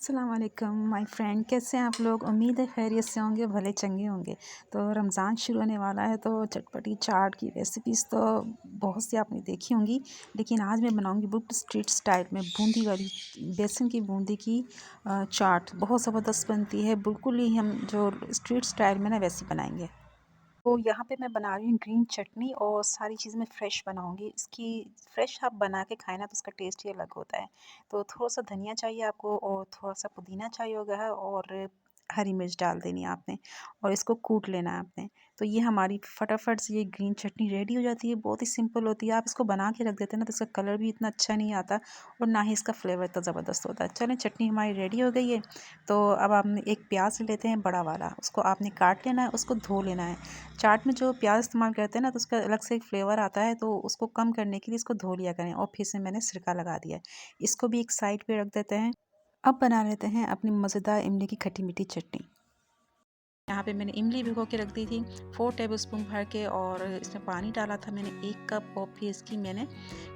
अस्सलाम वालेकुम my friend, कैसे हैं आप लोग। उम्मीद है खैरियत से होंगे, भले चंगे होंगे। तो रमज़ान शुरू होने वाला है तो चटपटी चाट की रेसिपीज़ तो बहुत सी आपने देखी होंगी, लेकिन आज मैं बनाऊंगी बिल्कुल स्ट्रीट स्टाइल में बूंदी वाली, बेसन की बूंदी की चाट बहुत ज़बरदस्त बनती है। बिल्कुल ही हम जो स्ट्रीट स्टाइल में ना वैसी बनाएंगे। तो यहाँ पे मैं बना रही हूँ ग्रीन चटनी और सारी चीज़ें मैं फ़्रेश बनाऊँगी। इसकी फ़्रेश आप बना के खाएँ ना तो उसका टेस्ट ही अलग होता है। तो थोड़ा-सा धनिया चाहिए आपको और थोड़ा-सा पुदीना चाहिए होगा है और हरी मिर्च डाल देनी है आपने और इसको कूट लेना है आपने। तो ये हमारी फटाफट से ये ग्रीन चटनी रेडी हो जाती है, बहुत ही सिंपल होती है। आप इसको बना के रख देते हैं ना तो इसका कलर भी इतना अच्छा नहीं आता और ना ही इसका फ्लेवर इतना ज़बरदस्त होता है। चलें, चटनी हमारी रेडी हो गई है। तो अब आपने एक प्याज ले लेते हैं बड़ा वाला, उसको आपने काट लेना है, उसको धो लेना है। चाट में जो प्याज इस्तेमाल करते हैं ना तो उसका अलग से एक फ्लेवर आता है, तो उसको कम करने के लिए इसको धो लिया करें। और फिर से मैंने सिरका लगा दिया है, इसको भी एक साइड पे रख देते हैं। अब बना लेते हैं अपनी मज़ेदार इमली की खट्टी मीठी चटनी। यहाँ पे मैंने इमली भिगो के रख दी थी 4 टेबलस्पून भर के, और इसमें पानी डाला था मैंने 1 कप, और फिर इसकी मैंने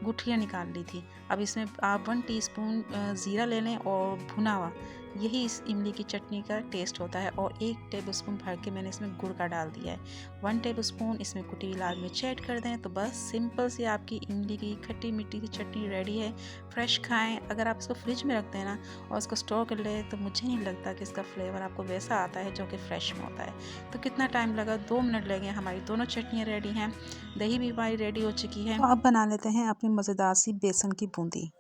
गुठलियाँ निकाल ली थी। अब इसमें आप 1 टीस्पून ज़ीरा ले लें और भुना हुआ, यही इस इमली की चटनी का टेस्ट होता है। और 1 टेबलस्पून भर के मैंने इसमें गुड़ का डाल दिया है। 1 टेबलस्पून इसमें कुटी हुई लाल मिर्च ऐड कर दें। तो बस सिंपल सी आपकी इमली की खट्टी मीठी की चटनी रेडी है। फ्रेश खाएँ। अगर आप इसको फ्रिज में रखते हैं ना और इसको स्टोर कर ले तो मुझे नहीं लगता कि इसका फ्लेवर आपको वैसा आता है जो कि फ्रेश में होता है। तो कितना टाइम लगा, 2 मिनट लगे। हमारी दोनों चटनियाँ रेडी हैं, दही भी हमारी रेडी हो चुकी है। तो अब बना लेते हैं अपनी मज़ेदार सी बेसन की बूंदी।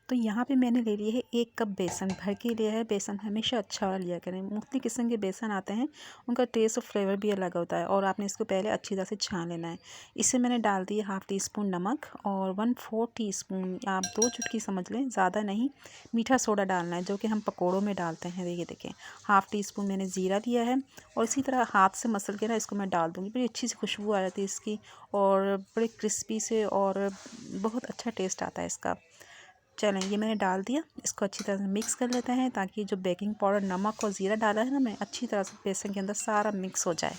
तो यहाँ पे मैंने ले लिया है 1 कप बेसन भर के लिया है। बेसन हमेशा अच्छा वाला लिया करें, मुख्तलिफ़ किस्म के बेसन आते हैं, उनका टेस्ट और फ्लेवर भी अलग होता है। और आपने इसको पहले अच्छी तरह से छान लेना है। इससे मैंने डाल दी 1/2 टीस्पून नमक और 1/4 टीस्पून, आप 2 चुटकी समझ लें, ज़्यादा नहीं, मीठा सोडा डालना है जो कि हम पकौड़ों में डालते हैं। ये देखें 1/2 टीस्पून मैंने ज़ीरा लिया है और इसी तरह हाथ से मसल के ना इसको मैं डाल दूँगी। बड़ी अच्छी सी खुशबू आ जाती है इसकी और बड़े क्रिस्पी से, और बहुत अच्छा टेस्ट आता है इसका। चलें, ये मैंने डाल दिया, इसको अच्छी तरह से मिक्स कर लेते हैं ताकि जो बेकिंग पाउडर, नमक और ज़ीरा डाला है ना मैं, अच्छी तरह से बेसन के अंदर सारा मिक्स हो जाए।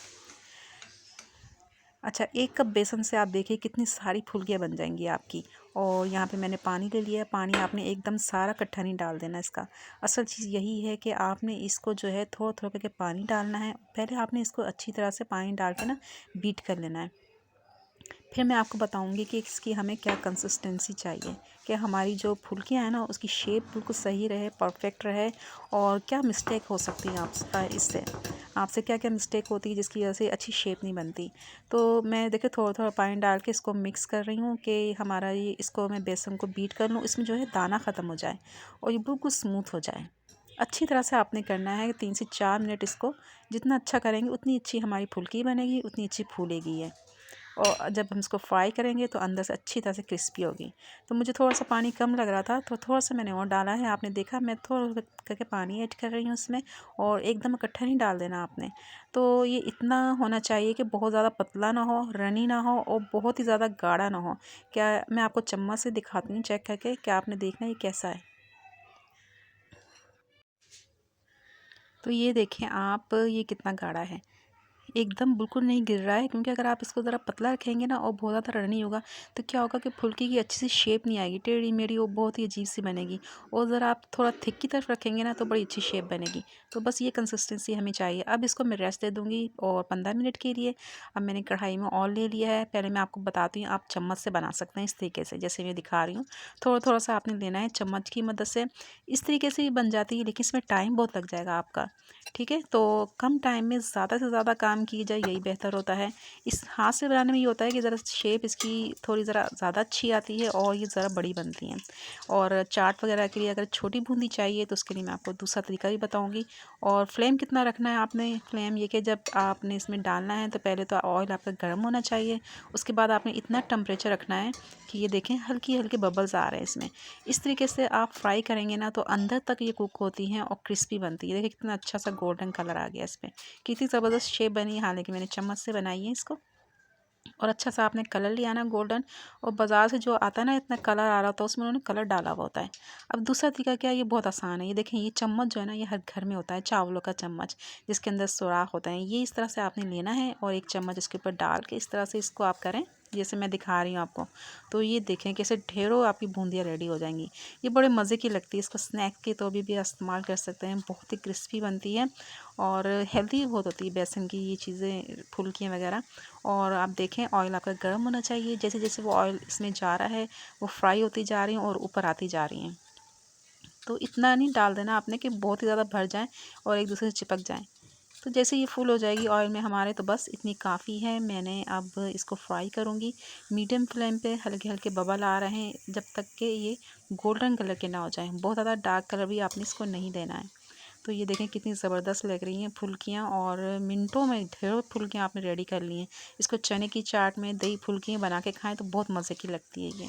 अच्छा, 1 कप बेसन से आप देखिए कितनी सारी फुल्कियाँ बन जाएंगी आपकी। और यहाँ पे मैंने पानी ले लिया है। पानी आपने एकदम सारा इकट्ठा नहीं डाल देना इसका। असल चीज़ यही है कि आपने इसको जो है थोड़ा थोड़ा करके पानी डालना है। पहले आपने इसको अच्छी तरह से पानी डाल के ना बीट कर लेना है। फिर मैं आपको बताऊंगी कि इसकी हमें क्या कंसिस्टेंसी चाहिए, कि हमारी जो फुल्कियाँ हैं ना उसकी शेप बिल्कुल सही रहे, परफेक्ट रहे। और क्या मिस्टेक हो सकती है आपसे, इससे आपसे क्या क्या मिस्टेक होती है जिसकी वजह से अच्छी शेप नहीं बनती। तो मैं देखिए थोड़ा थोड़ा पानी डाल के इसको मिक्स कर रही हूँ कि हमारा ये, इसको मैं बेसन को बीट कर लूँ, इसमें जो है दाना ख़त्म हो जाए और ये बिल्कुल स्मूथ हो जाए। अच्छी तरह से आपने करना है 3 से 4 मिनट इसको। जितना अच्छा करेंगे उतनी अच्छी हमारी फुल्की बनेगी, उतनी अच्छी फूलेगी है। और जब हम इसको फ्राई करेंगे तो अंदर से अच्छी तरह से क्रिस्पी होगी। तो मुझे थोड़ा सा पानी कम लग रहा था तो थोड़ा सा मैंने और डाला है। आपने देखा मैं थोड़ा करके पानी ऐड कर रही हूँ इसमें, और एकदम इकट्ठा नहीं डाल देना आपने। तो ये इतना होना चाहिए कि बहुत ज़्यादा पतला ना हो, रनी ना हो, और बहुत ही ज़्यादा गाढ़ा ना हो। क्या मैं आपको चम्मच से दिखाती हूँ चेक करके, क्या आपने देखना ये कैसा है। तो ये देखें आप, ये कितना गाढ़ा है, एकदम बिल्कुल नहीं गिर रहा है। क्योंकि अगर आप इसको ज़रा पतला रखेंगे ना और बहुत ज़्यादा रनी होगा तो क्या होगा कि फुल्की की अच्छी सी शेप नहीं आएगी, टेढ़ी मेढ़ी वो बहुत ही अजीब सी बनेगी। और ज़रा आप थोड़ा थिक की तरफ रखेंगे ना तो बड़ी अच्छी शेप बनेगी। तो बस ये कंसिस्टेंसी हमें चाहिए। अब इसको मैं रेस्ट दे दूँगी और 15 मिनट के लिए। अब मैंने कढ़ाई में ऑयल ले लिया है। पहले मैं आपको बताती हूँ, आप चम्मच से बना सकते हैं इस तरीके से जैसे मैं दिखा रही हूँ। थोड़ा थोड़ा सा आपने लेना है चम्मच की मदद से। इस तरीके से ही बन जाती है, लेकिन इसमें टाइम बहुत लग जाएगा आपका। ठीक है, तो कम टाइम में ज़्यादा से ज़्यादा काम की जाए यही बेहतर होता है। इस हाथ से बनाने में ये होता है कि ज़रा शेप इसकी थोड़ी ज़रा ज़्यादा अच्छी आती है और ये ज़रा बड़ी बनती हैं। और चाट वगैरह के लिए अगर छोटी बूंदी चाहिए तो उसके लिए मैं आपको दूसरा तरीका भी बताऊंगी। और फ्लेम कितना रखना है आपने, फ्लेम ये कि जब आपने इसमें डालना है तो पहले तो ऑयल आपका गर्म होना चाहिए। उसके बाद आपने इतना टेम्परेचर रखना है कि ये देखें हल्की हल्की बबल्स आ रहे हैं इसमें। इस तरीके से आप फ्राई करेंगे ना तो अंदर तक ये कुक होती हैं और क्रिस्पी बनती है। देखिए कितना अच्छा सा गोल्डन कलर आ गया इस पर, कितनी ज़बरदस्त शेप बनी है। हालांकि मैंने चम्मच से बनाई है इसको। और अच्छा सा आपने कलर लिया ना गोल्डन। और बाज़ार से जो आता है ना इतना कलर आ रहा होता है उसमें उन्होंने कलर डाला हुआ होता है। अब दूसरा तरीका क्या है, ये बहुत आसान है। ये देखें, ये चम्मच जो है ना ये हर घर में होता है, चावलों का चम्मच जिसके अंदर सुराख होता है। ये इस तरह से आपने लेना है और एक चम्मच इसके ऊपर डाल के इस तरह से इसको आप करें, जैसे मैं दिखा रही हूँ आपको। तो ये देखें कैसे ढेरों आपकी बूंदियाँ रेडी हो जाएंगी। ये बड़े मज़े की लगती है, इसको स्नैक के तौर भी इस्तेमाल कर सकते हैं। बहुत ही क्रिस्पी बनती है और हेल्दी बहुत होती है बेसन की ये चीज़ें, फुल्कियाँ वगैरह। और आप देखें ऑयल आपका गर्म होना चाहिए। जैसे जैसे वो ऑयल इसमें जा रहा है वो फ्राई होती जा रही हैं और ऊपर आती जा रही हैं। तो इतना नहीं डाल देना आपने कि बहुत ही ज़्यादा भर जाएँ और एक दूसरे से चिपक जाएँ। तो जैसे ये फुल हो जाएगी ऑयल में हमारे, तो बस इतनी काफ़ी है। मैंने अब इसको फ्राई करूँगी मीडियम फ्लेम पे। हल्के हल्के बबल आ रहे हैं जब तक कि ये गोल्डन कलर के ना हो जाएं। बहुत ज़्यादा डार्क कलर भी आपने इसको नहीं देना है। तो ये देखें कितनी ज़बरदस्त लग रही हैं फुल्कियाँ, और मिनटों में ढेरों फुल्कियाँ आपने रेडी कर ली हैं। इसको चने की चाट में दही फुल्कियाँ बना के खाएँ तो बहुत मज़े की लगती है ये।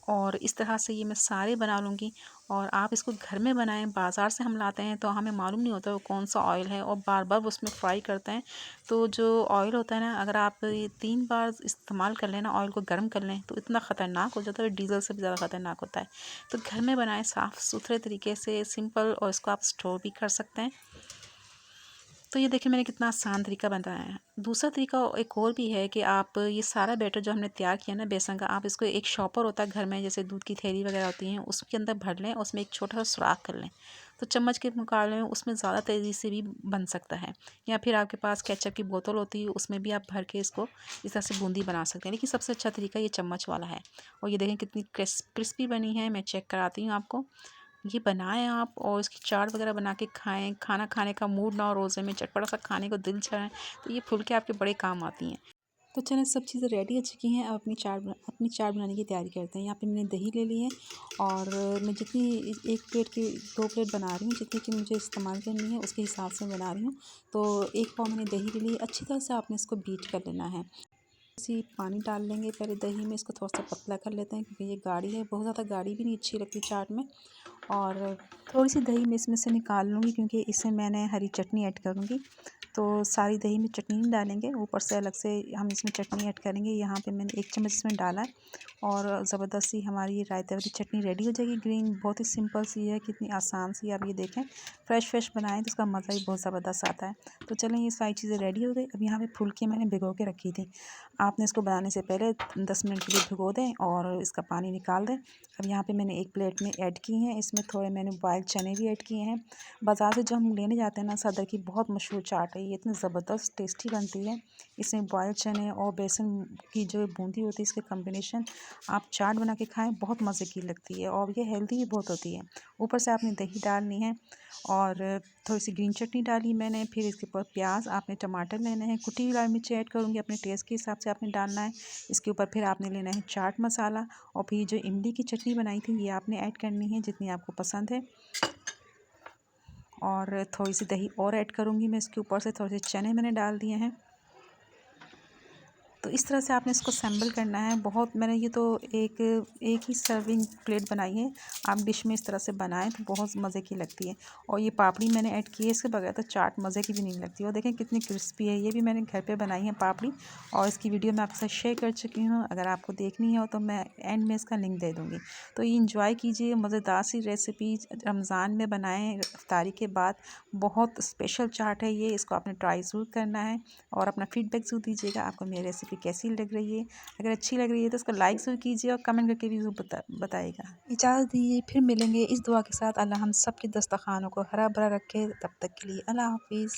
और इस तरह से ये मैं सारे बना लूँगी। और आप इसको घर में बनाएं। बाज़ार से हम लाते हैं तो हमें मालूम नहीं होता वो कौन सा ऑयल है और बार बार उसमें फ्राई करते हैं। तो जो ऑयल होता है ना, अगर आप ये 3 बार इस्तेमाल कर लें ना, ऑयल को गर्म कर लें, तो इतना ख़तरनाक हो जाता है, डीजल से भी ज़्यादा ख़तरनाक होता है। तो घर में बनाएं साफ़ सुथरे तरीके से, सिंपल, और इसको आप स्टोर भी कर सकते हैं। तो ये देखिए मैंने कितना आसान तरीका बताया है। दूसरा तरीका एक और भी है कि आप ये सारा बैटर जो हमने तैयार किया ना बेसन का, आप इसको एक शॉपर होता है घर में, जैसे दूध की थैली वगैरह होती हैं, उसके अंदर भर लें, उसमें एक छोटा सा सुराख कर लें। तो चम्मच के मुकाबले में उसमें ज़्यादा तेज़ी से भी बन सकता है। या फिर आपके पास केचप की बोतल होती है, उसमें भी आप भर के इसको इस तरह से बूंदी बना सकते हैं। लेकिन सबसे अच्छा तरीका ये चम्मच वाला है। और ये देखें कितनी क्रिस्पी बनी है। मैं चेक कराती हूँ आपको। ये बनाएं आप और इसकी चाट वगैरह बना के खाएं। खाना खाने का मूड ना हो, रोज़े में चटपटा सा खाने को दिल चाहे, तो ये फुल्के आपके बड़े काम आती हैं। तो चलें, सब चीज़ें रेडी हो चुकी हैं। अब अपनी चाट बनाने की तैयारी करते हैं। यहाँ पे मैंने दही ले ली है और मैं जितनी एक प्लेट की 2 प्लेट बना रही हूँ, जितनी कि मुझे इस्तेमाल करनी है उसके हिसाब से बना रही हूँ। तो 1 पाव मैंने दही ले ली। अच्छी तरह से आपने इसको बीट कर लेना है। इसी पानी डाल लेंगे पहले दही में, इसको थोड़ा सा पतला कर लेते हैं क्योंकि ये गाढ़ी है। बहुत ज़्यादा गाढ़ी भी नहीं अच्छी लगती चाट में। और थोड़ी सी दही मैं इसमें से निकाल लूँगी क्योंकि इसमें मैंने हरी चटनी ऐड करूँगी। तो सारी दही में चटनी नहीं डालेंगे, ऊपर से अलग से हम इसमें चटनी ऐड करेंगे। यहाँ पे मैंने 1 चम्मच इसमें डाला है और ज़बरदस्त सी हमारी ये रायते वाली चटनी रेडी हो जाएगी। ग्रीन बहुत ही सिंपल सी है, कितनी आसान सी। आप ये देखें, फ्रेश बनाएं तो उसका मज़ा ही बहुत ज़बरदस्त आता है। तो चलें, ये सारी चीज़ें रेडी हो गई। अब यहाँ पे फुल्की मैंने भिगो के रखी थी। आपने इसको बनाने से पहले 10 मिनट के लिए भिगो दें और इसका पानी निकाल दें। अब यहाँ पे मैंने एक प्लेट में ऐड की हैं, इसमें थोड़े मैंने बॉइल्ड चने भी ऐड किए हैं। बाज़ार से जो हम लेने जाते हैं ना, सदर की बहुत मशहूर चाट है ये, इतनी ज़बरदस्त टेस्टी बनती है। इसमें बॉइल्ड चने और बेसन की जो बूंदी होती है, इसके कॉम्बिनेशन आप चाट बना के खाएं, बहुत मज़े की लगती है और ये हेल्दी भी बहुत होती है। ऊपर से आपने दही डालनी है और थोड़ी सी ग्रीन चटनी डाली मैंने। फिर इसके ऊपर प्याज, आपने टमाटर लेने हैं, कुटी हुई लाल मिर्ची ऐड करूँगी, अपने टेस्ट के हिसाब से आपने डालना है। इसके ऊपर फिर आपने लेना है चाट मसाला और फिर जो इमली की चटनी बनाई थी ये आपने ऐड करनी है जितनी आपको पसंद है। और थोड़ी सी दही और ऐड करूँगी मैं इसके ऊपर से। थोड़े से चने मैंने डाल दिए हैं। तो इस तरह से आपने इसको असेंबल करना है। बहुत मैंने ये तो एक ही सर्विंग प्लेट बनाई है। आप डिश में इस तरह से बनाएं तो बहुत मज़े की लगती है। और ये पापड़ी मैंने ऐड की है, इसके बगैर तो चाट मज़े की भी नहीं लगती। और देखें कितनी क्रिस्पी है। ये भी मैंने घर पे बनाई है पापड़ी और इसकी वीडियो मैं आपके साथ शेयर कर चुकी हूँ। अगर आपको देखनी हो तो मैं एंड में इसका लिंक दे दूँगी। तो ये इंजॉय कीजिए, मज़ेदार सी रेसिपी रमज़ान में बनाएँ इफ्तारी के बाद। बहुत स्पेशल चाट है ये, इसको आपने ट्राई ज़रूर करना है और अपना फीडबैक ज़रूर दीजिएगा आपको मेरी रेसिपी कैसी लग रही है। अगर अच्छी लग रही है तो उसको लाइक ज़रूर कीजिए और कमेंट करके भी ज़रूर बताइएगा। इजाज़त दीजिए, फिर मिलेंगे इस दुआ के साथ। अल्लाह हम सब के दस्तरखानों को हरा भरा रखे। तब तक के लिए अल्लाह हाफिज़।